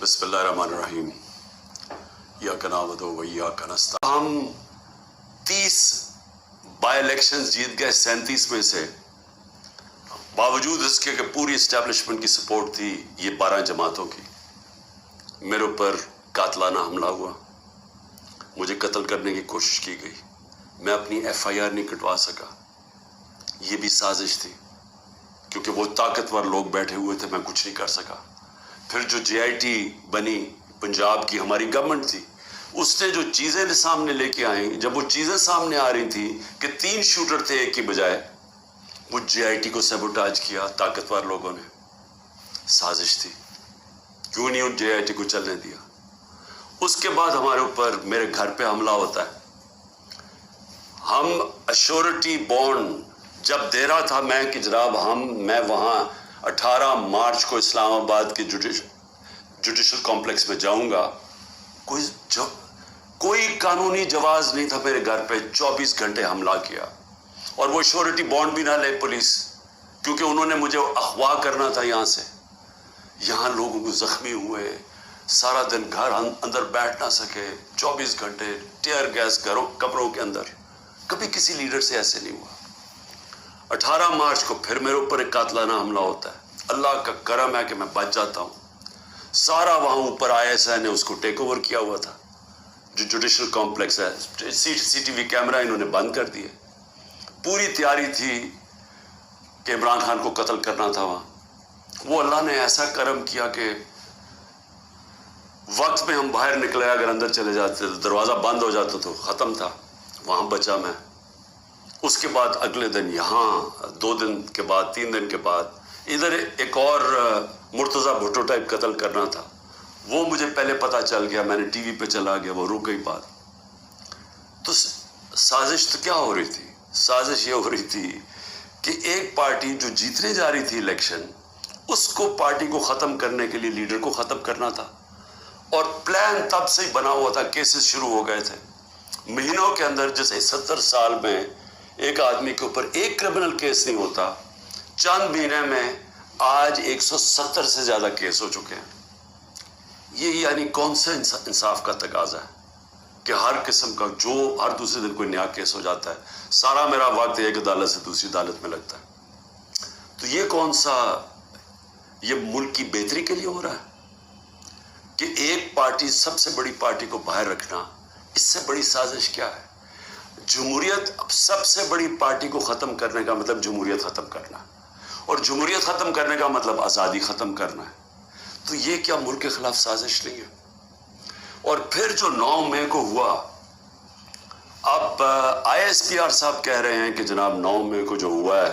बिस्मिल्लाहिर्रहमानिर्रहीम। इय्याका नअबुदु व इय्याका नस्तईन। हम 30 बाई इलेक्शंस जीत गए 37 में से, बावजूद इसके कि पूरी इस्टेब्लिशमेंट की सपोर्ट थी ये 12 जमातों की। मेरे ऊपर कातलाना हमला हुआ, मुझे कत्ल करने की कोशिश की गई, मैं अपनी FIR नहीं कटवा सका। ये भी साजिश थी क्योंकि वो ताकतवर लोग बैठे हुए थे, मैं कुछ नहीं कर सका। फिर जो JIT बनी, पंजाब की हमारी गवर्नमेंट थी, उसने जो चीज़ें सामने लेके आई, जब वो चीज़ें सामने आ रही थी कि 3 शूटर थे एक की बजाय, वो JIT को सबोटाज किया ताकतवर लोगों ने। साजिश थी, क्यों नहीं उन JIT को चलने दिया। उसके बाद हमारे ऊपर, मेरे घर पे हमला होता है। हम अश्योरिटी बॉन्ड जब दे रहा था मैं कि जनाब मैं वहाँ 18 मार्च को इस्लामाबाद के जुडिशल कॉम्प्लेक्स में जाऊंगा, कोई कानूनी जवाज नहीं था मेरे घर पे। 24 घंटे हमला किया और वो श्योरिटी बॉन्ड भी ना ले पुलिस, क्योंकि उन्होंने मुझे अगवा करना था। यहाँ लोगों को जख्मी हुए, सारा दिन घर अंदर बैठ ना सके, 24 घंटे टीयर गैस कमरों के अंदर। कभी किसी लीडर से ऐसे नहीं हुआ। 18 मार्च को फिर मेरे ऊपर एक कातलाना हमला होता है। अल्लाह का करम है कि मैं बच जाता हूँ। सारा वहाँ ऊपर ISI ने उसको टेक ओवर किया हुआ था, जो जुडिशल कॉम्प्लेक्स है। CCTV कैमरा इन्होंने बंद कर दिए। पूरी तैयारी थी कि इमरान खान को कत्ल करना था वहाँ। वो अल्लाह ने ऐसा करम किया कि वक्त में हम बाहर निकले, अगर अंदर चले जाते तो दरवाज़ा बंद हो जाता तो ख़त्म था। वहाँ बचा मैं। उसके बाद अगले दिन यहाँ, 2 दिन के बाद, 3 दिन के बाद इधर एक और मुर्तज़ा भुट्टो टाइप कत्ल करना था। वो मुझे पहले पता चल गया, मैंने TV पे चला गया, वो रुक गई बात। तो साजिश तो क्या हो रही थी? साजिश ये हो रही थी कि एक पार्टी जो जीतने जा रही थी इलेक्शन, उसको, पार्टी को ख़त्म करने के लिए लीडर को ख़त्म करना था। और प्लान तब से ही बना हुआ था, केसेस शुरू हो गए थे महीनों के अंदर। जैसे 70 साल में एक आदमी के ऊपर एक क्रिमिनल केस नहीं होता, चंद महीने में आज 170 से ज़्यादा केस हो चुके हैं। ये यानी कौन सा इंसाफ का तकाजा है कि हर किस्म का, जो हर दूसरे दिन कोई नया केस हो जाता है। सारा मेरा वक्त एक अदालत से दूसरी अदालत में लगता है। तो ये कौन सा, ये मुल्क की बेहतरी के लिए हो रहा है कि एक पार्टी, सबसे बड़ी पार्टी को बाहर रखना, इससे बड़ी साजिश क्या है? जमहूरियत, सबसे बड़ी पार्टी को ख़त्म करने का मतलब जमहूरियत ख़त्म करना, और जमहूरियत ख़त्म करने का मतलब आज़ादी ख़त्म करना है। तो ये क्या मुल्क के ख़िलाफ़ साजिश नहीं है? और फिर जो 9 मई को हुआ, अब ISPR साहब कह रहे हैं कि जनाब 9 मई को जो हुआ है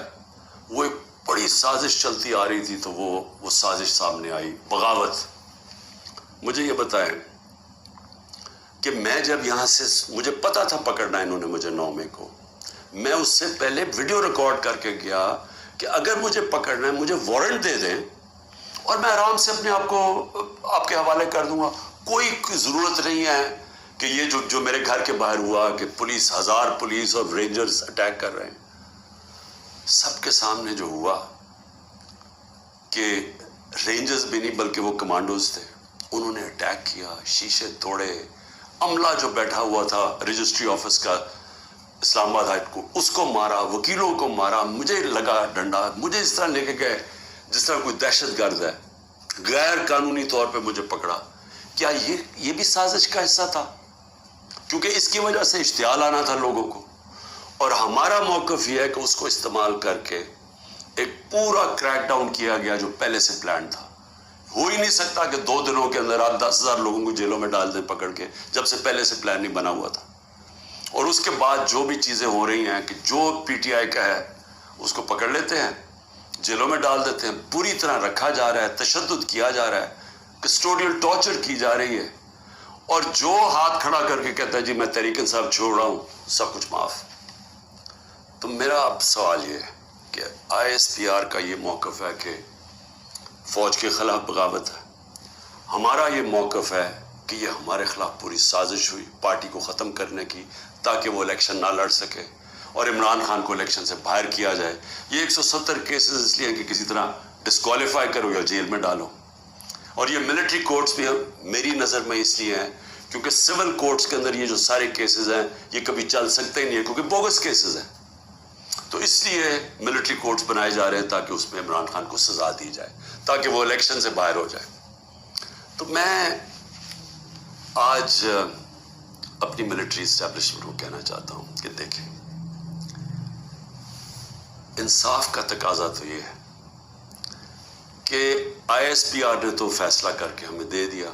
वो एक बड़ी साजिश चलती आ रही थी, तो वो साजिश सामने आई, बगावत। मुझे ये बताएं कि मैं जब यहाँ से, मुझे पता था पकड़ना इन्होंने मुझे 9 मई को, मैं उससे पहले वीडियो रिकॉर्ड करके गया कि अगर मुझे पकड़ना है, मुझे वारंट दे दें और मैं आराम से अपने आप को आपके हवाले कर दूंगा। कोई ज़रूरत नहीं है कि ये जो मेरे घर के बाहर हुआ कि पुलिस, 1000 पुलिस और रेंजर्स अटैक कर रहे हैं। सबके सामने जो हुआ कि रेंजर्स भी नहीं बल्कि वो कमांडोज थे, उन्होंने अटैक किया, शीशे तोड़े। अमला जो बैठा हुआ था रजिस्ट्री ऑफिस का इस्लामाबाद हाई कोर्ट, उसको मारा, वकीलों को मारा, मुझे लगा डंडा, मुझे इस तरह लेके गए जिस तरह कोई दहशतगर्द है। गैर कानूनी तौर पे मुझे पकड़ा। क्या ये भी साजिश का हिस्सा था? क्योंकि इसकी वजह से इश्तियाल आना था लोगों को, और हमारा मौक़िफ़ ये है कि उसको इस्तेमाल करके एक पूरा क्रैकडाउन किया गया जो पहले से प्लान था। हो ही नहीं सकता कि 2 दिनों के अंदर आप 10,000 लोगों को जेलों में डाल दें पकड़ के, जब से पहले से प्लान नहीं बना हुआ था। और उसके बाद जो भी चीज़ें हो रही हैं कि जो PTI का है उसको पकड़ लेते हैं, जेलों में डाल देते हैं, पूरी तरह रखा जा रहा है, तशद्दुद किया जा रहा है, कस्टोडियल टॉर्चर की जा रही है। और जो हाथ खड़ा करके कहता है जी मैं तहरीक इंसाफ छोड़ रहा हूँ, सब कुछ माफ़। तो मेरा अब सवाल ये है कि ISPR का ये मौक़िफ़ है कि फ़ौज के ख़िलाफ़ बगावत है। हमारा ये मौक़िफ़ है कि ये हमारे ख़िलाफ़ पूरी साजिश हुई पार्टी को ख़त्म करने की, ताकि वो इलेक्शन ना लड़ सके और इमरान खान को इलेक्शन से बाहर किया जाए। ये 170 केसेस इसलिए हैं कि किसी तरह डिस्क्वालीफाई करो या जेल में डालो। اور یہ ملٹری کورٹس بھی میری نظر میں اس لیے ہیں کیونکہ سول کورٹس کے اندر یہ جو سارے کیسز ہیں یہ کبھی چل سکتے ہی نہیں ہیں کیونکہ بوگس کیسز ہیں. تو اس لیے ملٹری کورٹس بنائے جا رہے ہیں تاکہ اس میں عمران خان کو سزا دی جائے تاکہ وہ الیکشن سے باہر ہو جائے. تو میں آج اپنی ملٹری اسٹیبلشمنٹ کو کہنا چاہتا ہوں کہ دیکھیں انصاف کا تقاضا تو یہ ہے کہ ISPR نے تو فیصلہ کر کے ہمیں دے دیا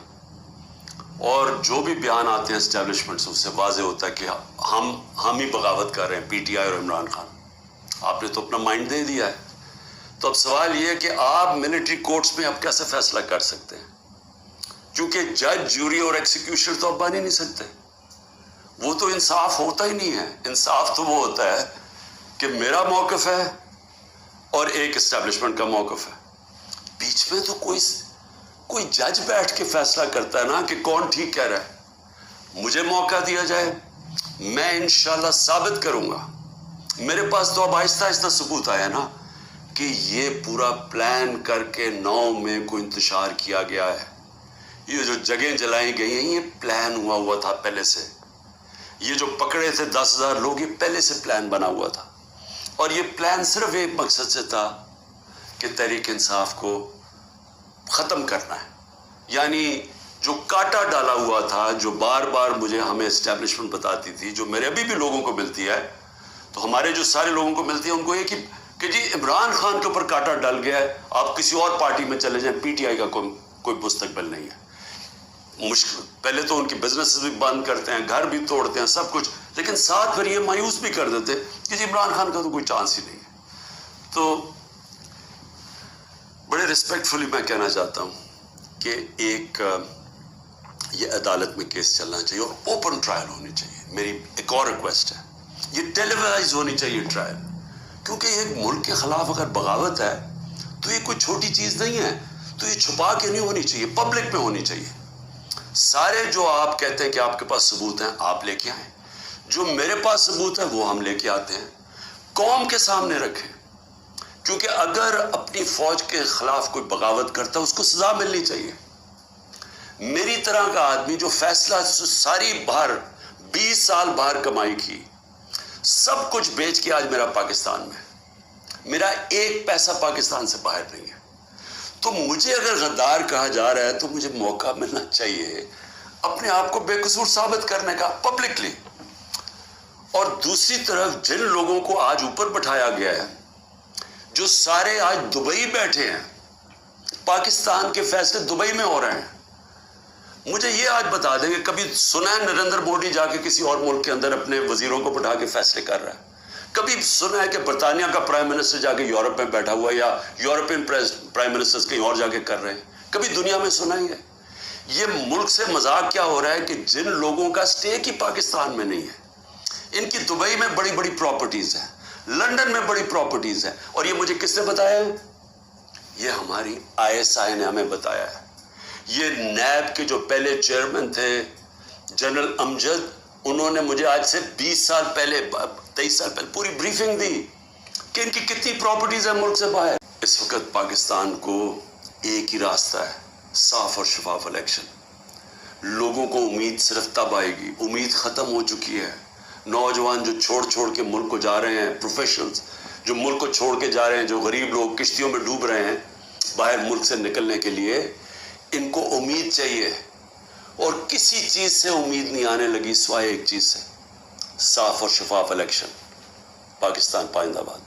اور جو بھی بیان آتے ہیں اسٹیبلشمنٹ سے اس سے واضح ہوتا ہے کہ ہم ہی بغاوت کر رہے ہیں PTI اور عمران خان. آپ نے تو اپنا مائنڈ دے دیا ہے. تو اب سوال یہ ہے کہ آپ ملٹری کورٹس میں اب کیسے فیصلہ کر سکتے ہیں کیونکہ جج جوری اور ایکسیکیوشن تو اب بن ہی نہیں سکتے. وہ تو انصاف ہوتا ہی نہیں ہے. انصاف تو وہ ہوتا ہے کہ میرا موقف ہے اور ایک اسٹیبلشمنٹ کا موقف ہے. بیچ میں تو کوئی جج بیٹھ کے فیصلہ کرتا ہے نا کہ کون ٹھیک کہہ رہا ہے. مجھے موقع دیا جائے میں انشاءاللہ ثابت کروں گا. میرے پاس تو اب آہستہ آہستہ ثبوت آیا نا کہ یہ پورا پلان کر کے 9 میں کو انتشار کیا گیا ہے. یہ جو جگہیں جلائی گئی ہیں یہ پلان ہوا تھا پہلے سے. یہ جو پکڑے تھے 10,000 لوگ یہ پہلے سے پلان بنا ہوا تھا اور یہ پلان صرف ایک مقصد سے تھا کہ تحریک انصاف کو ختم کرنا ہے. یعنی جو کاٹا ڈالا ہوا تھا جو بار بار مجھے ہمیں اسٹیبلشمنٹ بتاتی تھی جو میرے ابھی بھی لوگوں کو ملتی ہے تو ہمارے جو سارے لوگوں کو ملتی ہے ان کو یہ کہ جی عمران خان کے اوپر کاٹا ڈال گیا ہے آپ کسی اور پارٹی میں چلے جائیں PTI کا کوئی مستقبل نہیں ہے. مشکل پہلے تو ان کی بزنس بھی بند کرتے ہیں گھر بھی توڑتے ہیں سب کچھ لیکن ساتھ پھر یہ مایوس بھی کر دیتے کہ جی عمران خان کا تو کوئی چانس ہی نہیں ہے. تو بڑے ریسپیکٹفلی میں کہنا چاہتا ہوں کہ یہ عدالت میں کیس چلنا چاہیے اور اوپن ٹرائل ہونی چاہیے. میری ایک اور ریکویسٹ ہے یہ ٹیلیوائز ہونی چاہیے ٹرائل کیونکہ ایک ملک کے خلاف اگر بغاوت ہے تو یہ کوئی چھوٹی چیز نہیں ہے. تو یہ چھپا کے نہیں ہونی چاہیے پبلک میں ہونی چاہیے. سارے جو آپ کہتے ہیں کہ آپ کے پاس ثبوت ہیں آپ لے کے آئیں. جو میرے پاس ثبوت ہے وہ ہم لے کے آتے ہیں قوم کے سامنے رکھیں کیونکہ اگر اپنی فوج کے خلاف کوئی بغاوت کرتا ہے اس کو سزا ملنی چاہیے. میری طرح کا آدمی جو فیصلہ ساری باہر 20 سال باہر کمائی کی سب کچھ بیچ کے آج میرا پاکستان میں میرا ایک پیسہ پاکستان سے باہر نہیں ہے. تو مجھے اگر غدار کہا جا رہا ہے تو مجھے موقع ملنا چاہیے اپنے آپ کو بے قصور ثابت کرنے کا پبلکلی. اور دوسری طرف جن لوگوں کو آج اوپر بٹھایا گیا ہے جو سارے آج دبئی بیٹھے ہیں پاکستان کے فیصلے دبئی میں ہو رہے ہیں. مجھے یہ آج بتا دیں کہ کبھی سنا ہے نریندر مودی جا کے کسی اور ملک کے اندر اپنے وزیروں کو بٹھا کے فیصلے کر رہا ہے؟ کبھی سنا ہے کہ برطانیہ کا پرائم منسٹر جا کے یورپ میں بیٹھا ہوا ہے یا یورپین پرائم منسٹر کہیں اور جا کے کر رہے ہیں؟ کبھی دنیا میں سنا ہی ہے؟ یہ ملک سے مذاق کیا ہو رہا ہے کہ جن لوگوں کا سٹیک ہی پاکستان میں نہیں ہے ان کی دبئی میں بڑی بڑی پراپرٹیز ہیں لندن میں بڑی پراپرٹیز ہیں اور یہ مجھے کس نے بتایا ہے؟ یہ ہماری ISI نے ہمیں بتایا ہے. یہ نیب کے جو پہلے چیئرمین تھے جنرل امجد انہوں نے مجھے آج سے 23 سال پہلے پوری بریفنگ دی کہ ان کی کتنی پراپرٹیز ہیں ملک سے باہر. اس وقت پاکستان کو ایک ہی راستہ ہے صاف اور شفاف الیکشن. لوگوں کو امید صرف تب آئے گی امید ختم ہو چکی ہے. نوجوان جو چھوڑ کے ملک کو جا رہے ہیں پروفیشنلز جو ملک کو چھوڑ کے جا رہے ہیں جو غریب لوگ کشتیوں میں ڈوب رہے ہیں باہر ملک سے نکلنے کے لیے ان کو امید چاہیے اور کسی چیز سے امید نہیں آنے لگی سوائے ایک چیز سے صاف اور شفاف الیکشن. پاکستان پائندہ باد.